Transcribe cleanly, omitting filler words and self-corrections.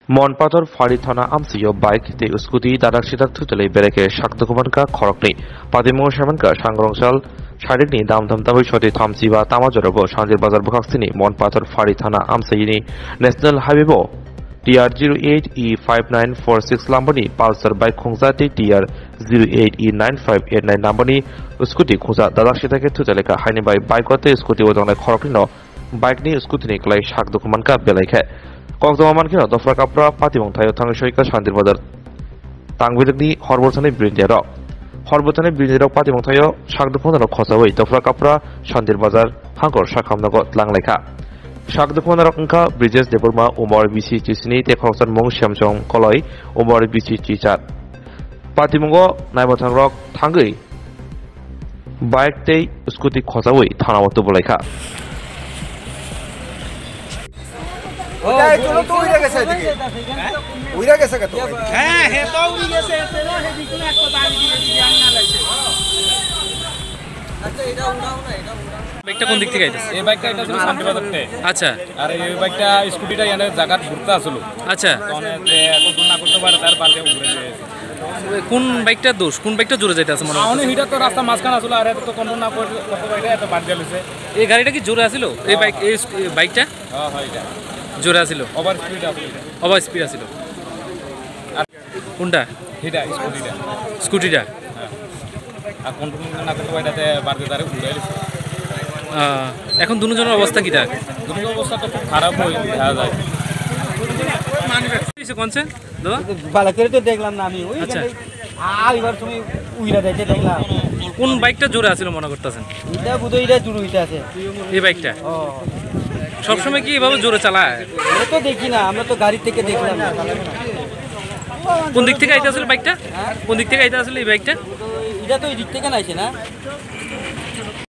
Monpator Fari Thana Amsiyo bike te Uskuti Dadak Sidak Tutale Bereke Shaktukumanka Korokni Padimo Shamanka Shangrongshal Sharini Dam Dam Tabu Shoti Tamsiba Tamajorobo Shandir Bazar Bukaksini Monpator Fari Thana Amsayini National Highway TR08E5946 Lambani Pulsar bike Khungzati TR08E9589 Lambani Uskuti Khungza Dadak Sidake Tutaleka Haini by bike Wate Uskuti Wodona Korokno bike ni Uskuti ni Klai Shaktukumanka Beleke Cox's Bazar দফরা কাপড়া পাতিমং থায় থাংশয়কা শান্তির বাজার তাংবিদনি হরবরথানে বিরিঞ্জেরক পাতিমং থায় শাকদুখনারক খসাওই দফরা কাপড়া শান্তির বাজার হাঙ্কর শাখামনগত লাংলেখা শাকদুখনারক অংখা Bridges Debbarma Umar BC চিসনি তে খরসান Mong শ্যামচং Kalai Umar BC চিচাত পাতিমঙ্গ নাইবথাংরক থাঙ্গৈ bike তেই scooty খসাওই থানামত বলাইখা চলো তো উইরা গেছে এদিকে উইরা গেছে কত হ্যাঁ হে তো উইরা গেছে এতেলো হেদিকে একটা বাড়ি দিয়ে দিয়ে আনা লাগছে আচ্ছা এটা উড়াও না এটা উড়াও বাইকটা কোন দিক থেকে আইতাছে এই বাইকটা এটা ছিল শান্তিবাজার থেকে আচ্ছা আর এই বাইকটা স্কুটিটা এনে জায়গা ঘুরতে আসলো আচ্ছা তখন এত না করতে পারে তার পাশে ঘুরে যায় কোন বাইকটা দোষ কোন বাইকটা জোরে যাইতাছে মনে হয় আউনি হিটা তো রাস্তা মাঝখানে আসলো আর এত তো কন্ট্রোল না করতে বাইকটা এত বাদ গেলছে এই গাড়িটা কি জোরে আছিল এই বাইক এই বাইকটা হ্যাঁ হয় এটা জোরে আছিল ওভার স্পিড আসলো ওভার স্পিড আছিল আর কোনটা হিটা স্কুটিটা স্কুটিটা আর কন্ট্রোল না করতে পারে এটাতে বাড়তে তারে ঘুরে গেছে এখন দুজনের অবস্থা কি থাকে দুটো অবস্থা তো খুব খারাপ হয়ে দেখা যায় কোনছে দাদা ভালো করে তো দেখলাম না আমি ওই আচ্ছা এবার তুমি উইরা যাইতে দেখলাম কোন বাইকটা জোরে আছিল মনে করতেছেন এটা বুঝো এটা জুড়ু হইতে আছে এই বাইকটা ও সবসময় কি এভাবে জোরে চালায় আমরা তো দেখি না আমরা তো গাড়ি থেকে দেখলাম না কোন দিক থেকে আইতে আসলে বাইকটা কোন দিক থেকে আইতে আসলে এই বাইকটা এটা তো এই দিক থেকে নাইছে না